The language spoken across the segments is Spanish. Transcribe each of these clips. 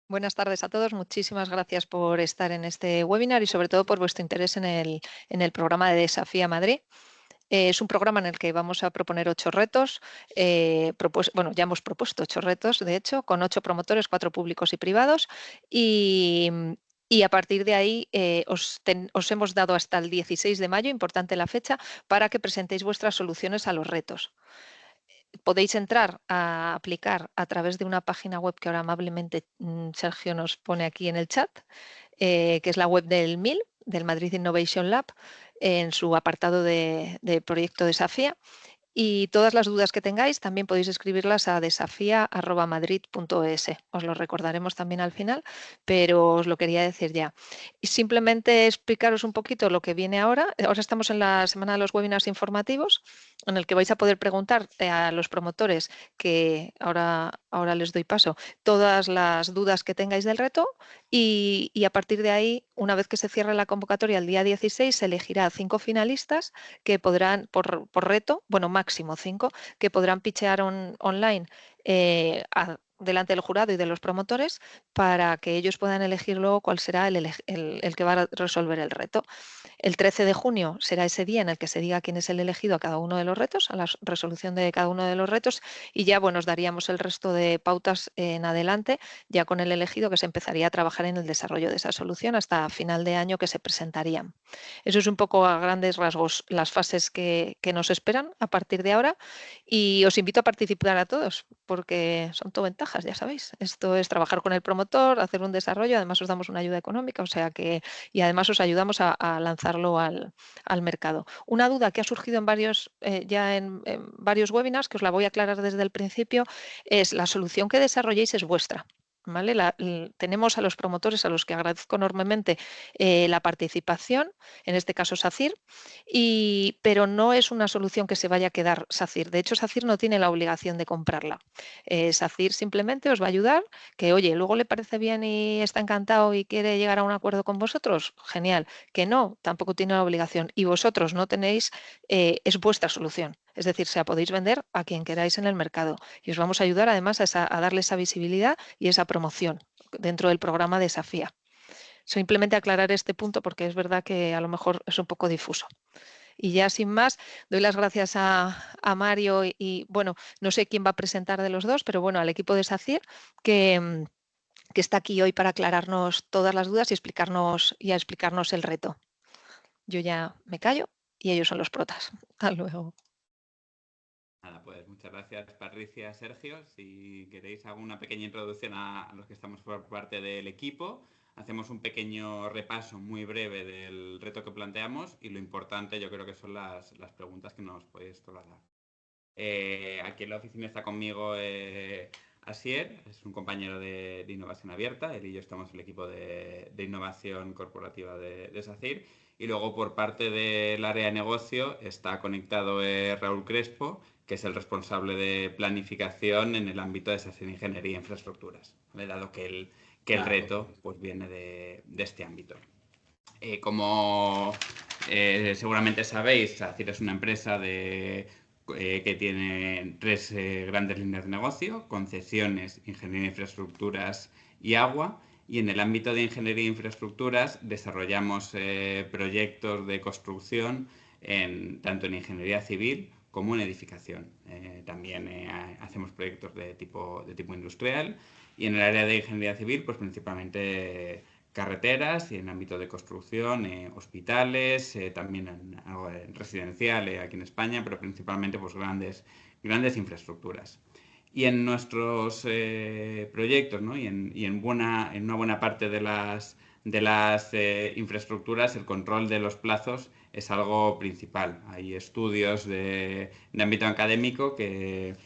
Buenas tardes a todos. Muchísimas gracias por estar en este webinar y sobre todo por vuestro interés en el programa de Desafía Madrid. Es un programa en el que vamos a proponer 8 retos. Bueno, ya hemos propuesto 8 retos, de hecho, con 8 promotores, 4 públicos y privados. Y, y a partir de ahí os hemos dado hasta el 16 de mayo, importante la fecha, para que presentéis vuestras soluciones a los retos. Podéis entrar a aplicar a través de una página web que ahora amablemente Sergio nos pone aquí en el chat, que es la web del MIL, del Madrid Innovation Lab, en su apartado de proyecto Desafía. Y todas las dudas que tengáis también podéis escribirlas a desafia@madrid.es. Os lo recordaremos también al final, pero os lo quería decir ya. Y simplemente explicaros un poquito lo que viene ahora. Ahora estamos en la semana de los webinars informativos, en el que vais a poder preguntar a los promotores, que ahora les doy paso, todas las dudas que tengáis del reto y a partir de ahí, una vez que se cierre la convocatoria el día 16, se elegirá 5 finalistas que podrán, por reto, bueno, máximo 5, que podrán pitchear online delante del jurado y de los promotores para que ellos puedan elegir luego cuál será el que va a resolver el reto. El 13 de junio será ese día en el que se diga quién es el elegido a cada uno de los retos, a la resolución de cada uno de los retos, y ya bueno, os daríamos el resto de pautas en adelante, ya con el elegido que se empezaría a trabajar en el desarrollo de esa solución hasta final de año que se presentarían. Eso es un poco a grandes rasgos las fases que nos esperan a partir de ahora y os invito a participar a todos porque son todo ventajas, ya sabéis. Esto es trabajar con el promotor, hacer un desarrollo, además os damos una ayuda económica, o sea que, y además os ayudamos a lanzarlo al mercado. Una duda que ha surgido en varios, ya en varios webinars, que os la voy a aclarar desde el principio, es la solución que desarrolléis es vuestra. ¿Vale? Tenemos a los promotores a los que agradezco enormemente la participación, en este caso SACIR, pero no es una solución que se vaya a quedar SACIR. De hecho, SACIR no tiene la obligación de comprarla. SACIR simplemente os va a ayudar, que oye, luego le parece bien y está encantado y quiere llegar a un acuerdo con vosotros, genial. Que no, tampoco tiene la obligación. Y vosotros no tenéis, es vuestra solución. Es decir, se la podéis vender a quien queráis en el mercado. Y os vamos a ayudar además a darle esa visibilidad y esa promoción dentro del programa Desafía. Simplemente aclarar este punto porque es verdad que a lo mejor es un poco difuso. Y ya sin más, doy las gracias a Mario bueno, no sé quién va a presentar de los dos, pero bueno, al equipo de SACIR que está aquí hoy para aclararnos todas las dudas y a explicarnos el reto. Yo ya me callo y ellos son los protas. Hasta luego. Nada, pues muchas gracias Patricia, Sergio. Si queréis alguna pequeña introducción a los que estamos por parte del equipo, hacemos un pequeño repaso muy breve del reto que planteamos y lo importante yo creo que son las preguntas que nos podéis trasladar. Aquí en la oficina está conmigo Asier, es un compañero de innovación abierta, él y yo estamos en el equipo de innovación corporativa de SACIR. Y luego por parte del área de negocio está conectado Raúl Crespo, que es el responsable de planificación en el ámbito de SACIR Ingeniería e Infraestructuras, dado que el reto pues, viene de este ámbito. Como seguramente sabéis, SACIR es una empresa que tiene 3 grandes líneas de negocio: concesiones, ingeniería de infraestructuras y agua. Y en el ámbito de ingeniería de infraestructuras desarrollamos proyectos de construcción tanto en ingeniería civil como en edificación. También hacemos proyectos de tipo industrial. Y en el área de ingeniería civil, pues principalmente carreteras y en ámbito de construcción, hospitales, también algo residencial aquí en España, pero principalmente pues grandes infraestructuras. Y en nuestros proyectos, ¿no? y en una buena parte de las infraestructuras, el control de los plazos es algo principal. Hay estudios de ámbito académico que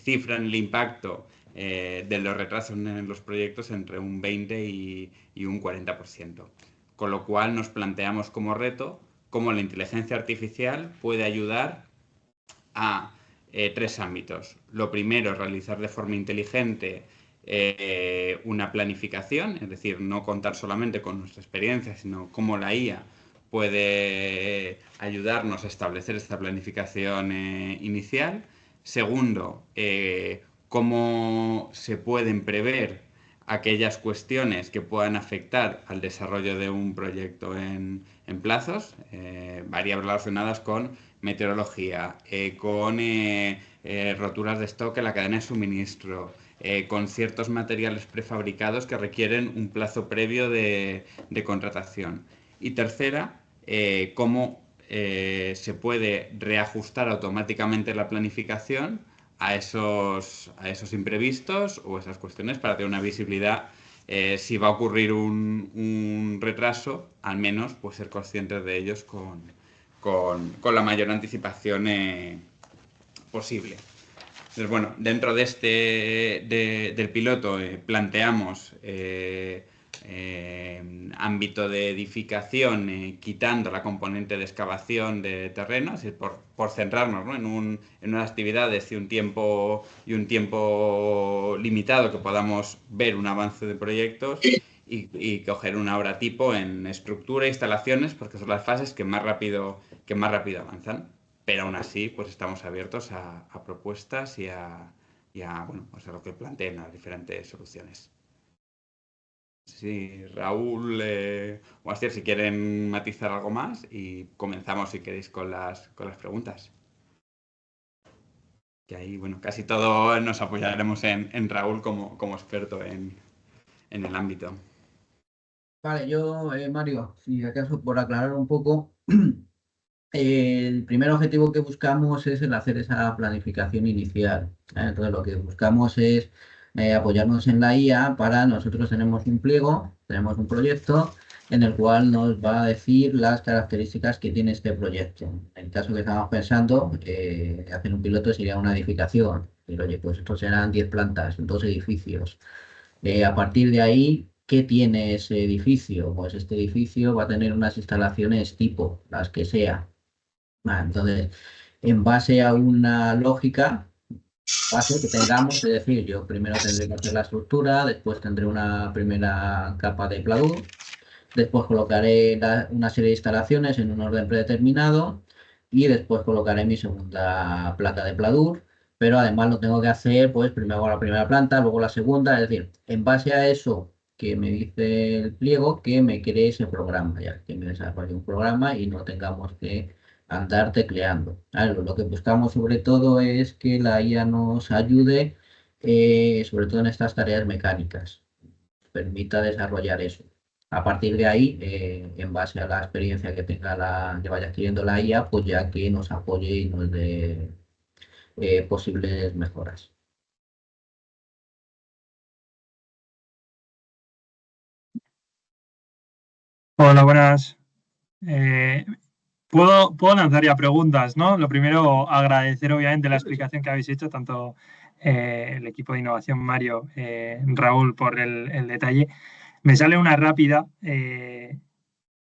cifran el impacto de los retrasos en los proyectos entre un 20 y un 40%. Con lo cual nos planteamos como reto cómo la inteligencia artificial puede ayudar a 3 ámbitos. Lo primero, realizar de forma inteligente una planificación, es decir, no contar solamente con nuestra experiencia, sino cómo la IA puede ayudarnos a establecer esta planificación inicial. Segundo, cómo se pueden prever aquellas cuestiones que puedan afectar al desarrollo de un proyecto en plazos, variables relacionadas con meteorología, con roturas de stock en la cadena de suministro, con ciertos materiales prefabricados que requieren un plazo previo de contratación. Y tercera, cómo se puede reajustar automáticamente la planificación a esos imprevistos o esas cuestiones para tener una visibilidad. Si va a ocurrir un retraso, al menos pues ser conscientes de ellos con la mayor anticipación posible. Entonces, bueno, dentro de del piloto planteamos ámbito de edificación, quitando la componente de excavación de terreno, es decir, por centrarnos, ¿no?, en unas actividades y un tiempo limitado que podamos ver un avance de proyectos y coger una obra tipo en estructura e instalaciones, porque son las fases que más rápido avanzan. Pero aún así, pues estamos abiertos a propuestas y a bueno, pues a lo que planteen las diferentes soluciones. Sí, Raúl o Asier, si quieren matizar algo más, y comenzamos, si queréis, con las preguntas. Que ahí, bueno, casi todo nos apoyaremos en Raúl como experto en el ámbito. Vale, yo, Mario, si acaso por aclarar un poco, el primer objetivo que buscamos es el hacer esa planificación inicial. Entonces, lo que buscamos es apoyarnos en la IA para nosotros tenemos un pliego, tenemos un proyecto en el cual nos va a decir las características que tiene este proyecto. En el caso que estamos pensando, hacer un piloto sería una edificación. Pero, oye, pues estos serán 10 plantas, 2 edificios. A partir de ahí, ¿qué tiene ese edificio? Pues este edificio va a tener unas instalaciones tipo, las que sea. Entonces, en base a una lógica base que tengamos, es decir, yo primero tendré que hacer la estructura, después tendré una primera capa de pladur, después colocaré una serie de instalaciones en un orden predeterminado y después colocaré mi segunda placa de pladur, pero además lo tengo que hacer, pues primero hago la primera planta, luego la segunda, es decir, en base a eso que me dice el pliego, que me cree ese programa, ya que me desarrolle un programa y no tengamos que andar tecleando. Lo que buscamos sobre todo es que la IA nos ayude, sobre todo en estas tareas mecánicas, permita desarrollar eso. A partir de ahí, en base a la experiencia que que vaya adquiriendo la IA, pues ya que nos apoye y nos dé posibles mejoras. Hola, buenas. Puedo lanzar ya preguntas, ¿no? Lo primero, agradecer obviamente la explicación que habéis hecho, tanto el equipo de innovación, Mario, Raúl, por el detalle. Me sale una rápida.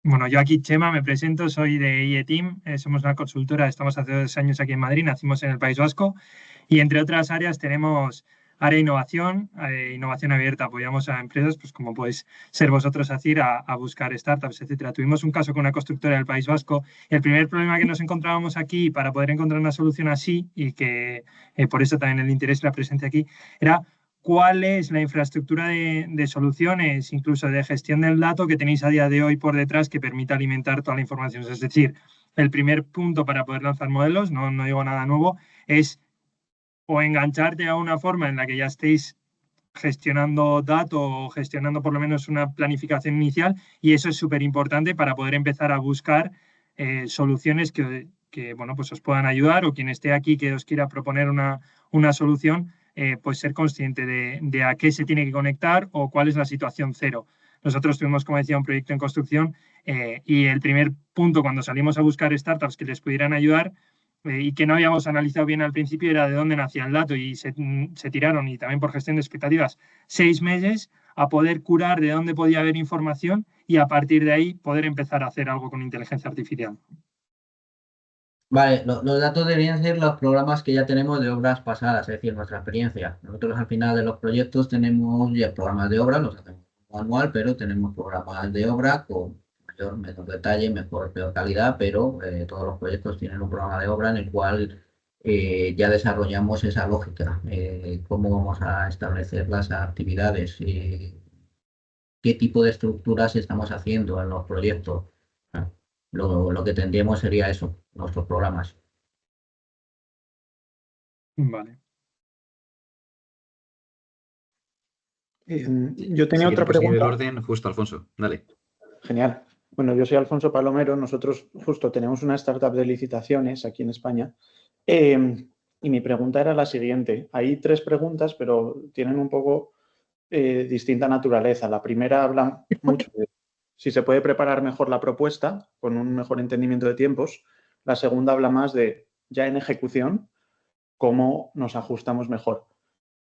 Bueno, yo aquí, Chema, me presento, soy de IETeam, somos una consultora, estamos hace 2 años aquí en Madrid, nacimos en el País Vasco y entre otras áreas tenemos área de innovación, innovación abierta, apoyamos a empresas, pues como podéis ser vosotros ACIR, a buscar startups, etcétera. Tuvimos un caso con una constructora del País Vasco y el primer problema que nos encontrábamos aquí para poder encontrar una solución así y que por eso también el interés y la presencia aquí era cuál es la infraestructura de soluciones, incluso de gestión del dato que tenéis a día de hoy por detrás que permita alimentar toda la información. Es decir, el primer punto para poder lanzar modelos, no digo nada nuevo, es o engancharte a una forma en la que ya estéis gestionando datos o gestionando por lo menos una planificación inicial, y eso es súper importante para poder empezar a buscar soluciones que bueno, pues os puedan ayudar, o quien esté aquí que os quiera proponer una solución, pues ser consciente de a qué se tiene que conectar o cuál es la situación cero. Nosotros tuvimos, como decía, un proyecto en construcción y el primer punto cuando salimos a buscar startups que les pudieran ayudar y que no habíamos analizado bien al principio era de dónde nacía el dato, y se tiraron, y también por gestión de expectativas, 6 meses a poder curar de dónde podía haber información y a partir de ahí poder empezar a hacer algo con inteligencia artificial. Vale, los datos deberían ser los programas que ya tenemos de obras pasadas, es decir, nuestra experiencia. Nosotros al final de los proyectos tenemos ya programas de obra, los hacemos manual, pero tenemos programas de obra con menor detalle, peor calidad, pero todos los proyectos tienen un programa de obra en el cual ya desarrollamos esa lógica, cómo vamos a establecer las actividades, qué tipo de estructuras estamos haciendo en los proyectos. Ah, lo que tendríamos sería eso, nuestros programas. Vale. Yo tenía Si otra queremos seguir el pregunta. orden, justo Alfonso, dale. Genial. Bueno, yo soy Alfonso Palomero. Nosotros justo tenemos una startup de licitaciones aquí en España. Y mi pregunta era la siguiente. Hay 3 preguntas, pero tienen un poco distinta naturaleza. La primera habla mucho de si se puede preparar mejor la propuesta con un mejor entendimiento de tiempos. La segunda habla más de ya en ejecución, cómo nos ajustamos mejor.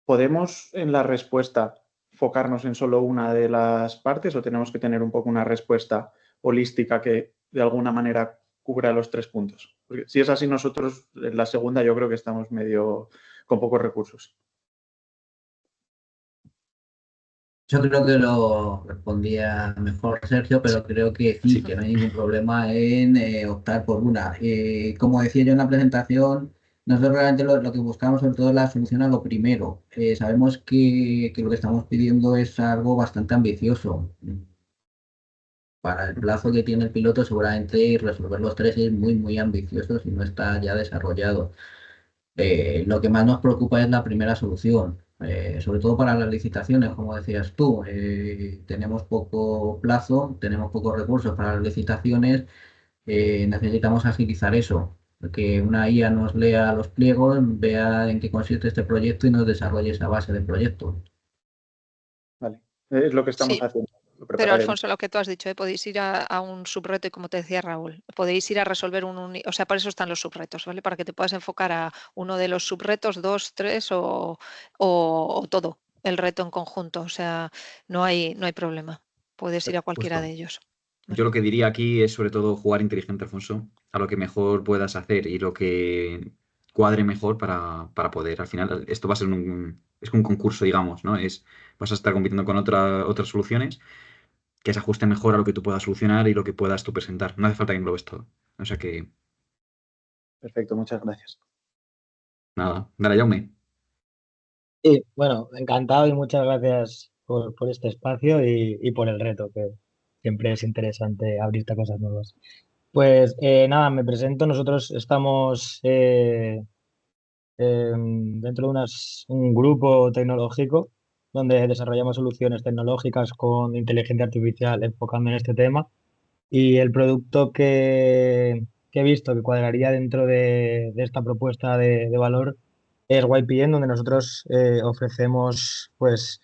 ¿Podemos en la respuesta focarnos en solo una de las partes o tenemos que tener un poco una respuesta holística que de alguna manera cubra los 3 puntos? Porque si es así, nosotros en la segunda yo creo que estamos medio con pocos recursos. Yo creo que lo respondía mejor Sergio, pero creo que sí, que no hay ningún problema en optar por una. Como decía yo en la presentación, nosotros realmente lo que buscamos sobre todo es la solución a lo primero. Sabemos que lo que estamos pidiendo es algo bastante ambicioso. Para el plazo que tiene el piloto, seguramente resolver los 3 es muy, muy ambicioso si no está ya desarrollado. Lo que más nos preocupa es la primera solución, sobre todo para las licitaciones, como decías tú. Tenemos poco plazo, tenemos pocos recursos para las licitaciones, necesitamos agilizar eso, que una IA nos lea los pliegos, vea en qué consiste este proyecto y nos desarrolle esa base de proyecto. Vale, es lo que estamos Sí. haciendo. Pero Alfonso, lo que tú has dicho, podéis ir a un subreto y como te decía Raúl, podéis ir a resolver o sea, para eso están los subretos, ¿vale? Para que te puedas enfocar a uno de los subretos, 2, 3 o todo el reto en conjunto. O sea, no hay problema. Puedes ir a cualquiera Justo. de ellos. Yo lo que diría aquí es sobre todo jugar inteligente, Alfonso, a lo que mejor puedas hacer y lo que cuadre mejor para poder. Al final, esto va a ser es un concurso, digamos, ¿no? Vas a estar compitiendo con otras soluciones que se ajuste mejor a lo que tú puedas solucionar y lo que puedas tú presentar. No hace falta que englobes todo. O sea que, Perfecto, muchas gracias. nada. Dale, Jaume. Sí, bueno, encantado y muchas gracias por este espacio y por el reto, que siempre es interesante abrirte a cosas nuevas. Pues nada, me presento. Nosotros estamos dentro de un grupo tecnológico donde desarrollamos soluciones tecnológicas con inteligencia artificial enfocando en este tema. Y el producto que he visto que cuadraría dentro de esta propuesta de valor es YPN, donde nosotros ofrecemos, pues,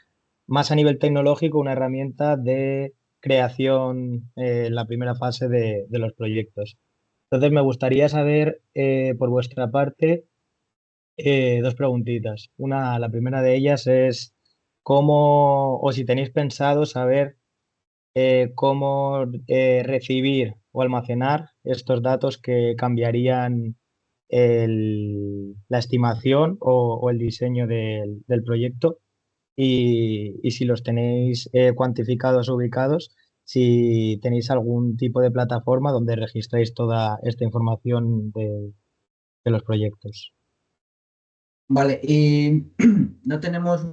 más a nivel tecnológico, una herramienta de creación en la primera fase de los proyectos. Entonces, me gustaría saber, por vuestra parte, 2 preguntitas. La primera de ellas es cómo, o si tenéis pensado saber cómo recibir o almacenar estos datos que cambiarían la estimación o el diseño del proyecto y si los tenéis cuantificados o ubicados, si tenéis algún tipo de plataforma donde registréis toda esta información de los proyectos. Vale, no tenemos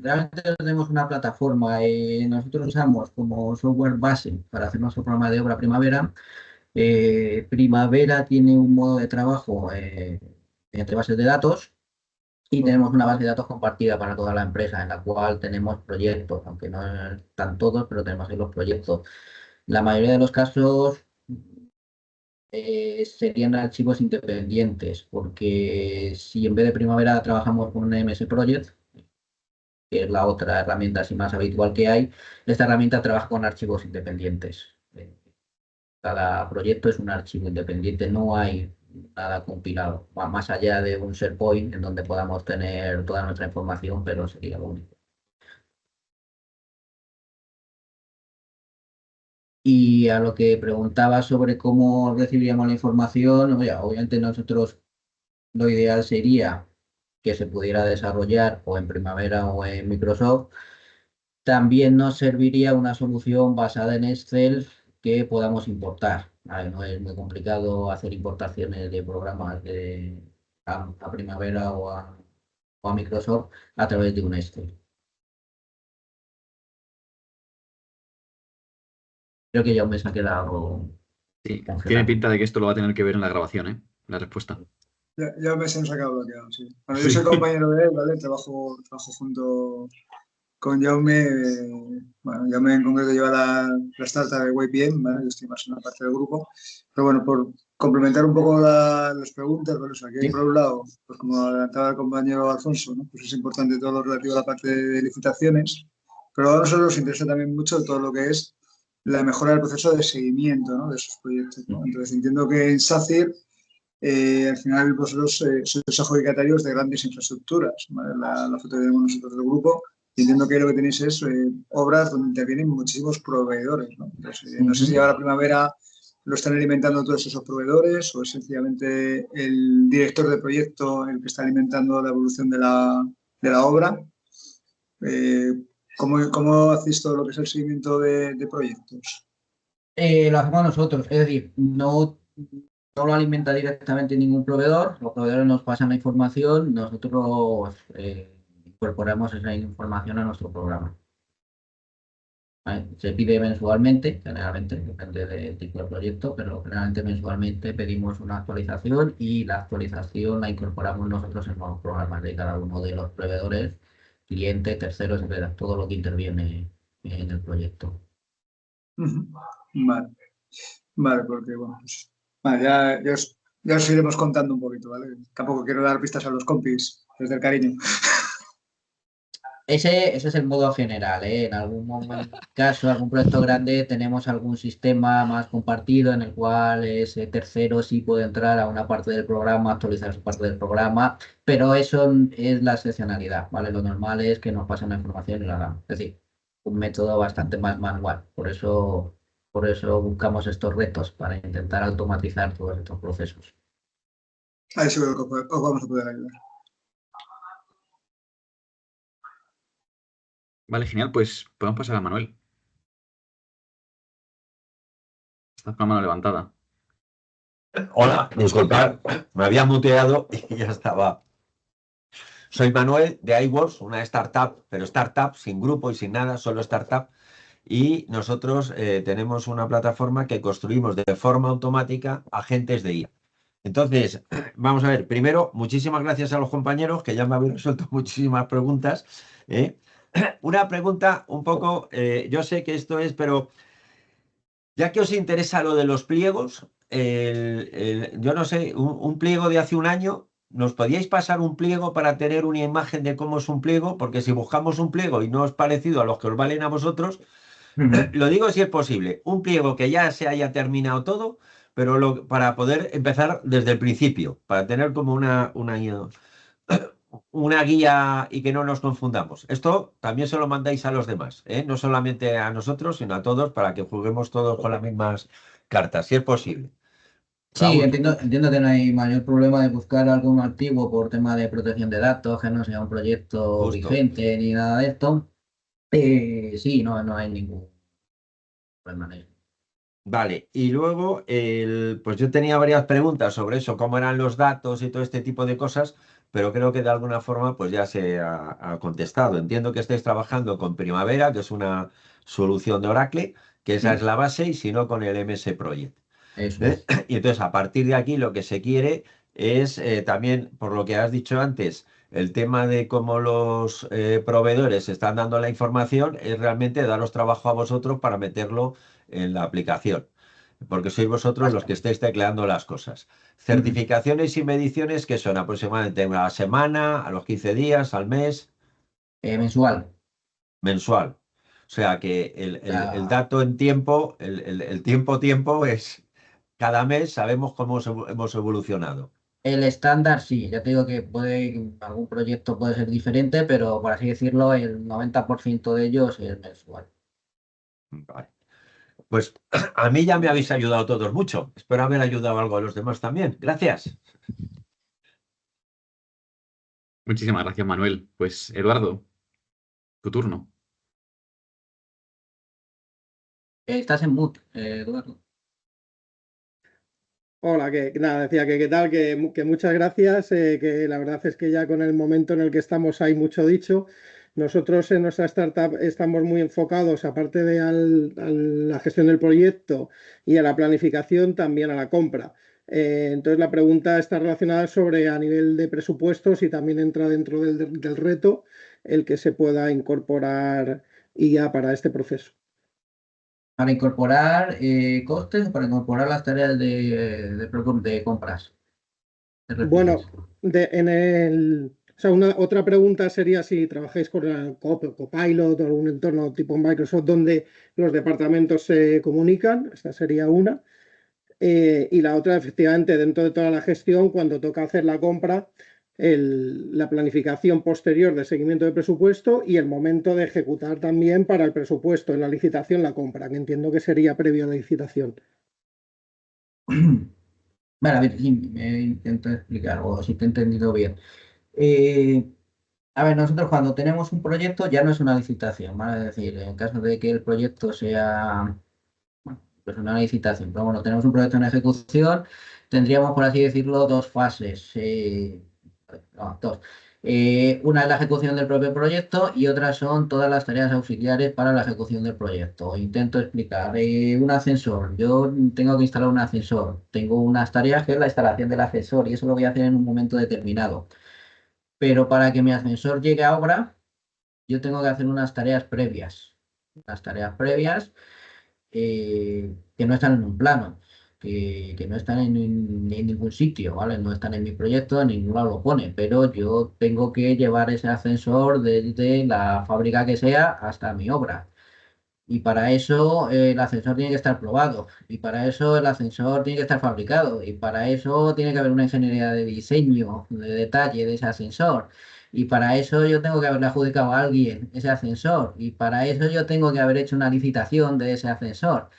realmente no tenemos una plataforma. Nosotros usamos como software base para hacer nuestro programa de obra Primavera. Primavera tiene un modo de trabajo entre bases de datos y tenemos una base de datos compartida para toda la empresa en la cual tenemos proyectos, aunque no están todos, pero tenemos ahí los proyectos. La mayoría de los casos serían archivos independientes, porque si en vez de Primavera trabajamos con un MS Project, que es la otra herramienta así más habitual que hay, esta herramienta trabaja con archivos independientes. Cada proyecto es un archivo independiente, no hay nada compilado, va más allá de un SharePoint en donde podamos tener toda nuestra información, pero sería lo único. Y a lo que preguntaba sobre cómo recibiríamos la información, obviamente nosotros lo ideal sería que se pudiera desarrollar o en Primavera o en Microsoft. También nos serviría una solución basada en Excel que podamos importar. No es muy complicado hacer importaciones de programas a Primavera o a Microsoft a través de un Excel. Creo que ya me ha quedado Sí, congelado. tiene pinta de que esto lo va a tener que ver en la grabación, ¿eh? La respuesta. Ya me se nos ha quedado bloqueado, sí. Bueno, Sí. yo soy compañero de él, ¿vale? Trabajo junto con Jaume. Bueno, Jaume en concreto lleva la startup de YPM, ¿vale? Yo estoy más en la parte del grupo. Pero bueno, por complementar un poco las preguntas, ¿vale? O sea, que Sí. por un lado, pues como adelantaba el compañero Alfonso, ¿no? Pues es importante todo lo relativo a la parte de licitaciones, pero a nosotros nos interesa también mucho todo lo que es la mejora del proceso de seguimiento, ¿no? De esos proyectos, ¿no? Entonces entiendo que en SACIR al final vosotros sois adjudicatarios de grandes infraestructuras, ¿vale? La foto que tenemos nosotros del grupo, y entiendo que lo que tenéis es obras donde intervienen muchísimos proveedores, ¿no? Entonces, no sé si ahora Primavera lo están alimentando todos esos proveedores o es sencillamente el director de proyecto el que está alimentando la evolución de la obra. ¿Cómo hacéis todo lo que es el seguimiento de proyectos? Lo hacemos nosotros, es decir, no lo alimenta directamente ningún proveedor, los proveedores nos pasan la información, nosotros incorporamos esa información a nuestro programa. ¿Vale? Se pide mensualmente, generalmente, depende del tipo de proyecto, pero generalmente mensualmente pedimos una actualización y la actualización la incorporamos nosotros en los programas de cada uno de los proveedores, clientes, terceros, etcétera, todo lo que interviene en el proyecto. Vale. Vale, porque bueno, pues, vale, ya os iremos contando un poquito, ¿vale? Tampoco quiero dar pistas a los compis, desde el cariño. Ese es el modo general, ¿eh? En algún caso, algún proyecto grande, tenemos algún sistema más compartido en el cual ese tercero sí puede entrar a una parte del programa, actualizar su parte del programa, pero eso es la excepcionalidad, ¿vale? Lo normal es que nos pasen la información y la hagamos. Es decir, un método bastante más manual. Por eso buscamos estos retos, para intentar automatizar todos estos procesos. Ahí seguro que os vamos a poder ayudar. Vale, genial, pues podemos pasar a Manuel. Estás con la mano levantada. Hola, disculpad, me había muteado y ya estaba. Soy Manuel de iWorks, una startup, pero startup sin grupo y sin nada, solo startup. Y nosotros tenemos una plataforma que construimos de forma automática agentes de IA. Entonces, vamos a ver, primero, muchísimas gracias a los compañeros que ya me habéis resuelto muchísimas preguntas. Una pregunta un poco, yo sé que esto es, pero ya que os interesa lo de los pliegos, yo no sé, un pliego de hace un año, ¿nos podíais pasar un pliego para tener una imagen de cómo es un pliego? Porque si buscamos un pliego y no es parecido a los que os valen a vosotros, lo digo si es posible, un pliego que ya se haya terminado todo, pero para poder empezar desde el principio, para tener como una guía y que no nos confundamos. Esto también se lo mandáis a los demás, ¿eh? No solamente a nosotros, sino a todos, para que juguemos todos con las mismas cartas, si es posible. Sí, Raúl, entiendo que no hay mayor problema de buscar algún activo por tema de protección de datos, que no sea un proyecto justo. vigente ni nada de esto. Sí, no hay ningún problema en eso. Vale, y luego, pues yo tenía varias preguntas sobre eso, cómo eran los datos y todo este tipo de cosas, pero creo que de alguna forma pues ya se ha contestado. Entiendo que estáis trabajando con Primavera, que es una solución de Oracle, que esa es la base, y si no con el MS Project. Eso es. Y entonces, a partir de aquí, lo que se quiere es también, por lo que has dicho antes, el tema de cómo los proveedores están dando la información, es realmente daros trabajo a vosotros para meterlo en la aplicación, porque sois vosotros los que estáis tecleando las cosas. Certificaciones y mediciones que son aproximadamente a la semana, a los 15 días, al mes, Mensual. mensual. O sea que el La- dato en tiempo, el tiempo es cada mes sabemos cómo hemos evolucionado. el estándar sí, ya te digo que algún proyecto puede ser diferente, pero por así decirlo, el 90% de ellos es mensual. Vale. Pues a mí ya me habéis ayudado todos mucho. Espero haber ayudado algo a los demás también. Gracias. Muchísimas gracias, Manuel. Pues, Eduardo, tu turno. Estás en mute, Eduardo. Hola, que nada, decía que qué tal, que muchas gracias, que la verdad es que ya con el momento en el que estamos hay mucho dicho. Nosotros en nuestra startup estamos muy enfocados, aparte de a la gestión del proyecto y a la planificación, también a la compra. Entonces la pregunta está relacionada sobre a nivel de presupuestos y también entra dentro del reto el que se pueda incorporar IA para este proceso. Para incorporar costes o para incorporar las tareas de compras. ¿Te refieres? Bueno, o sea, otra pregunta sería si trabajáis con el Copilot o algún entorno tipo Microsoft donde los departamentos se comunican. Esta sería una. Y la otra, efectivamente, dentro de toda la gestión, cuando toca hacer la compra, la planificación posterior de seguimiento de presupuesto y el momento de ejecutar también para el presupuesto en la licitación la compra, que entiendo que sería previo a la licitación. Vale, a ver si me intento explicar o si te he entendido bien. Eh, a ver, nosotros cuando tenemos un proyecto ya no es una licitación, ¿vale? Es decir, en caso de que el proyecto sea, bueno, pues una licitación, pero bueno, tenemos un proyecto en ejecución, tendríamos, por así decirlo, dos fases. No, dos. Una es la ejecución del propio proyecto y otras son todas las tareas auxiliares para la ejecución del proyecto. Intento explicar. Un ascensor. Yo tengo que instalar un ascensor. Tengo unas tareas que es la instalación del ascensor y eso lo voy a hacer en un momento determinado. Pero para que mi ascensor llegue a obra, yo tengo que hacer unas tareas previas. Las tareas previas que no están en un plano, que no están en ningún sitio, ¿vale? No están en mi proyecto, en ningún lado lo pone, pero yo tengo que llevar ese ascensor desde la fábrica que sea hasta mi obra. Y para eso el ascensor tiene que estar probado, y para eso el ascensor tiene que estar fabricado, y para eso tiene que haber una ingeniería de diseño, de detalle de ese ascensor. Y para eso yo tengo que haberle adjudicado a alguien ese ascensor, y para eso yo tengo que haber hecho una licitación de ese ascensor.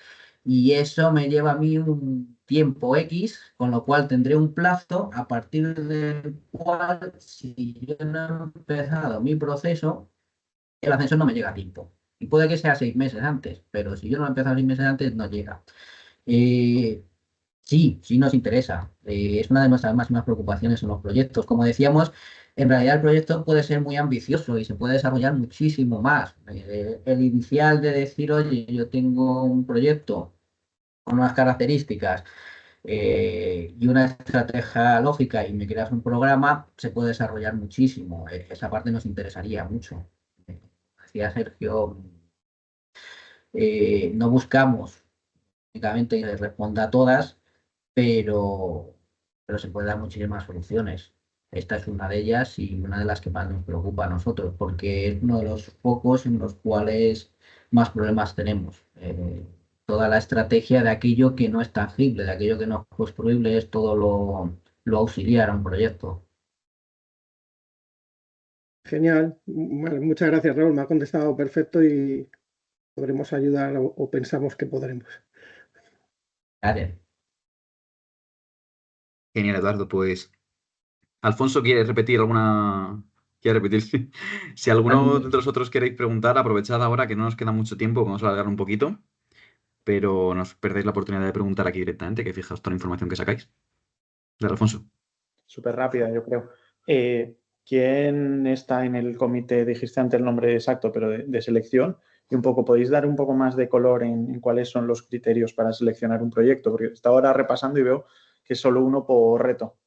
Y eso me lleva a mí un tiempo X, con lo cual tendré un plazo a partir del cual, si yo no he empezado mi proceso, el ascensor no me llega a tiempo. Y puede que sea 6 meses antes, pero si yo no lo he empezado 6 meses antes, no llega. Eh, sí, sí nos interesa. Es una de nuestras máximas preocupaciones en los proyectos. Como decíamos, en realidad el proyecto puede ser muy ambicioso y se puede desarrollar muchísimo más. El inicial de decir, oye, yo tengo un proyecto con unas características y una estrategia lógica y me creas un programa, se puede desarrollar muchísimo. Esa parte nos interesaría mucho. Decía Sergio, no buscamos únicamente que responda a todas, pero, pero se puede dar muchísimas soluciones. Esta es una de ellas y una de las que más nos preocupa a nosotros, porque es uno de los focos en los cuales más problemas tenemos. Toda la estrategia de aquello que no es tangible, de aquello que no es construible, es todo lo auxiliar a un proyecto. Genial. Vale, muchas gracias, Raúl. Me ha contestado perfecto y podremos ayudar o pensamos que podremos. Gracias. Genial, Eduardo. Pues, Alfonso, ¿quiere repetir alguna? ¿Quiere repetir? Si alguno de vosotros queréis preguntar, aprovechad ahora que no nos queda mucho tiempo, vamos a alargar un poquito, pero no os perdéis la oportunidad de preguntar aquí directamente, que fijaos toda la información que sacáis. Dale, Alfonso. Súper rápida, yo creo. ¿Quién está en el comité? Dijiste antes el nombre exacto, pero de selección. Y un poco, ¿podéis dar un poco más de color en cuáles son los criterios para seleccionar un proyecto? Porque está ahora repasando y veo que es solo uno por reto.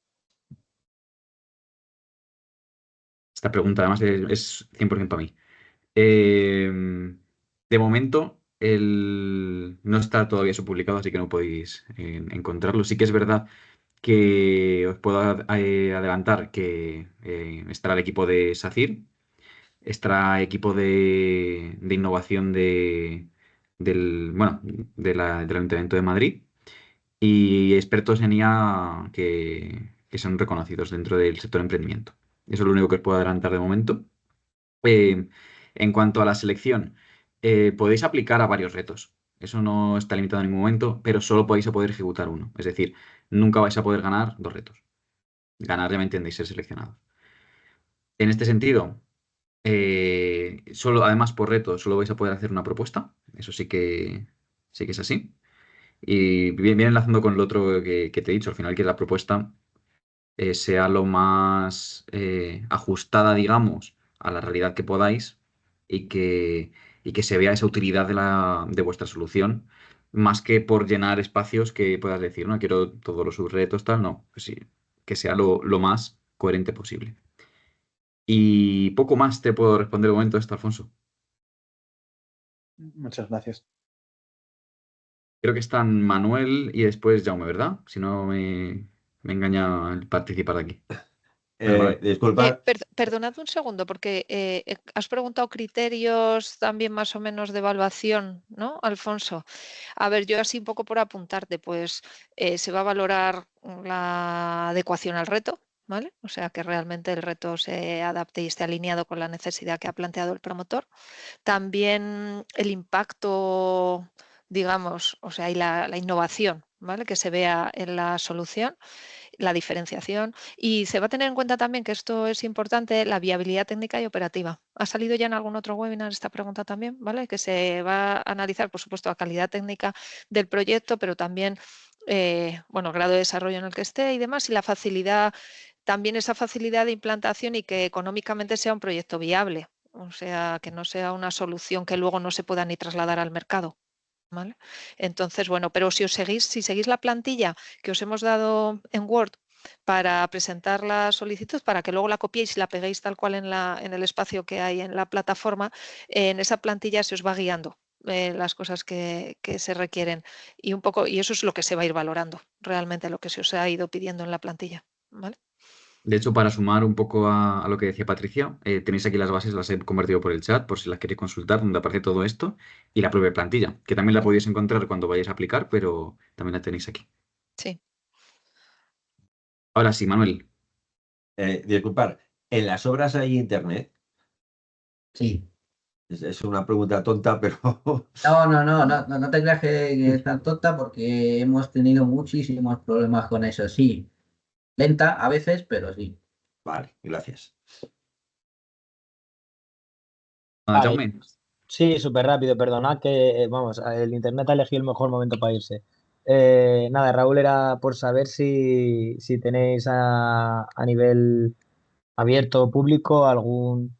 Esta pregunta además es 100% para mí. De momento, no está todavía eso publicado, así que no podéis encontrarlo. Sí que es verdad que os puedo adelantar que estará el equipo de SACIR, estará equipo de innovación del Ayuntamiento de Madrid y expertos en IA que son reconocidos dentro del sector emprendimiento. Eso es lo único que os puedo adelantar de momento. Eh, en cuanto a la selección, podéis aplicar a varios retos. Eso no está limitado en ningún momento, pero solo podéis poder ejecutar uno. Es decir, nunca vais a poder ganar 2 retos. Ganar, ya me entendéis, ser seleccionados. En este sentido, además por reto, solo vais a poder hacer una propuesta. Eso sí que es así. Y viene enlazando con lo otro que te he dicho, al final que la propuesta sea lo más ajustada, digamos, a la realidad que podáis y que se vea esa utilidad de vuestra solución, más que por llenar espacios que puedas decir, no quiero todos los subretos, tal, no, pues sí, que sea lo más coherente posible. Y poco más te puedo responder de momento esto, Alfonso. Muchas gracias. Creo que están Manuel y después Jaume, ¿verdad? Si no me engaña el participar de aquí. Disculpa. Perdonad un segundo, porque has preguntado criterios también más o menos de evaluación, ¿no, Alfonso? A ver, yo así un poco por apuntarte, pues se va a valorar la adecuación al reto, ¿vale? O sea, que realmente el reto se adapte y esté alineado con la necesidad que ha planteado el promotor. También el impacto, digamos, o sea, y la innovación, ¿vale? Que se vea en la solución, la diferenciación. Y se va a tener en cuenta también, que esto es importante, la viabilidad técnica y operativa. Ha salido ya en algún otro webinar esta pregunta también, ¿vale? Que se va a analizar, por supuesto, la calidad técnica del proyecto, pero también, bueno, el grado de desarrollo en el que esté y demás, y la facilidad, también esa facilidad de implantación y que económicamente sea un proyecto viable. O sea, que no sea una solución que luego no se pueda ni trasladar al mercado, ¿vale? Entonces, bueno, pero si seguís la plantilla que os hemos dado en Word para presentar la solicitud, para que luego la copiéis y la peguéis tal cual en el espacio que hay en la plataforma, en esa plantilla se os va guiando las cosas que se requieren y un poco, y eso es lo que se va a ir valorando, realmente lo que se os ha ido pidiendo en la plantilla, ¿vale? De hecho, para sumar un poco a lo que decía Patricia, tenéis aquí las bases, las he convertido por el chat, por si las queréis consultar, donde aparece todo esto, y la propia plantilla, que también la podéis encontrar cuando vayáis a aplicar, pero también la tenéis aquí. Sí. Ahora sí, Manuel. Disculpar, ¿en las obras hay internet? Sí. Es una pregunta tonta, pero... No te creas que es tan tonta porque hemos tenido muchísimos problemas con eso. Sí, lenta a veces, pero sí. Vale, gracias. Jaume. Sí, súper rápido, perdonad que, vamos, el internet ha elegido el mejor momento para irse. Nada, Raúl, era por saber si tenéis a nivel abierto público algún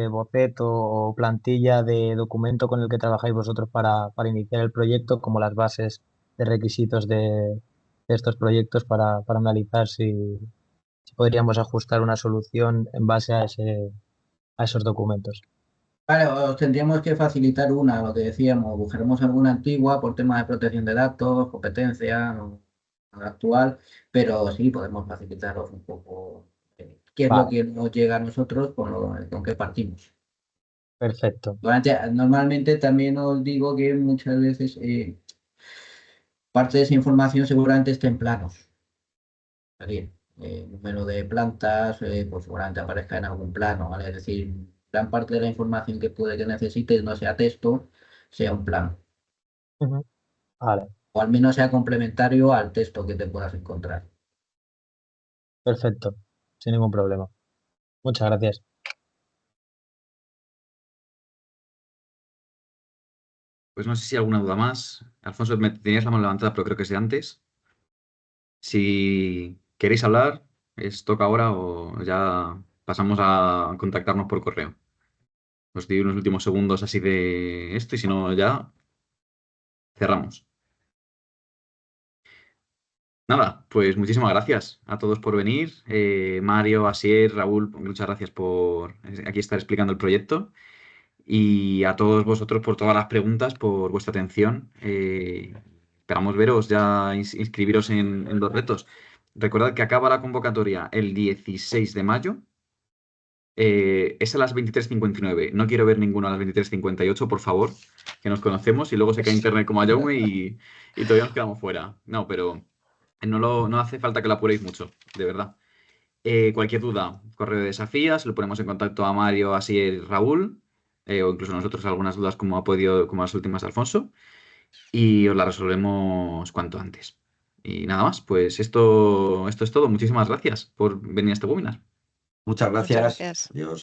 boceto o plantilla de documento con el que trabajáis vosotros para iniciar el proyecto, como las bases de requisitos de estos proyectos para analizar si podríamos ajustar una solución en base a esos documentos. Vale, os tendríamos que facilitar una, lo que decíamos, buscaremos alguna antigua por temas de protección de datos, competencia no actual, pero sí podemos facilitaros un poco qué es lo Vale, que nos llega a nosotros con qué partimos. perfecto. Normalmente también os digo que muchas veces parte de esa información seguramente está en planos. Bien, número de plantas, pues seguramente aparezca en algún plano, ¿vale? Es decir, gran parte de la información que puede que necesites no sea texto, sea un plano. Ujú. Vale, O al menos sea complementario al texto que te puedas encontrar. perfecto, sin ningún problema. Muchas gracias. Pues no sé si hay alguna duda más. Alfonso, tenías la mano levantada, pero creo que es de antes. Si queréis hablar, toca ahora o ya pasamos a contactarnos por correo. Os doy unos últimos segundos así de esto y si no, ya cerramos. Nada, pues muchísimas gracias a todos por venir. Mario, Asier, Raúl, muchas gracias por aquí estar explicando el proyecto. Y a todos vosotros por todas las preguntas, por vuestra atención. Esperamos veros ya, inscribiros en los retos. Recordad que acaba la convocatoria el 16 de mayo. Es a las 23:59. No quiero ver ninguno a las 23:58, por favor, que nos conocemos y luego se cae internet como a Jaume y todavía nos quedamos fuera. No, pero no hace falta que lo apuréis mucho, de verdad. Cualquier duda, correo de desafías, lo ponemos en contacto a Mario, así Raúl, o incluso nosotros algunas dudas como ha podido, como las últimas de Alfonso, y os las resolvemos cuanto antes. Y nada más, pues esto es todo. Muchísimas gracias por venir a este webinar. Muchas Muchas gracias. gracias. Adiós.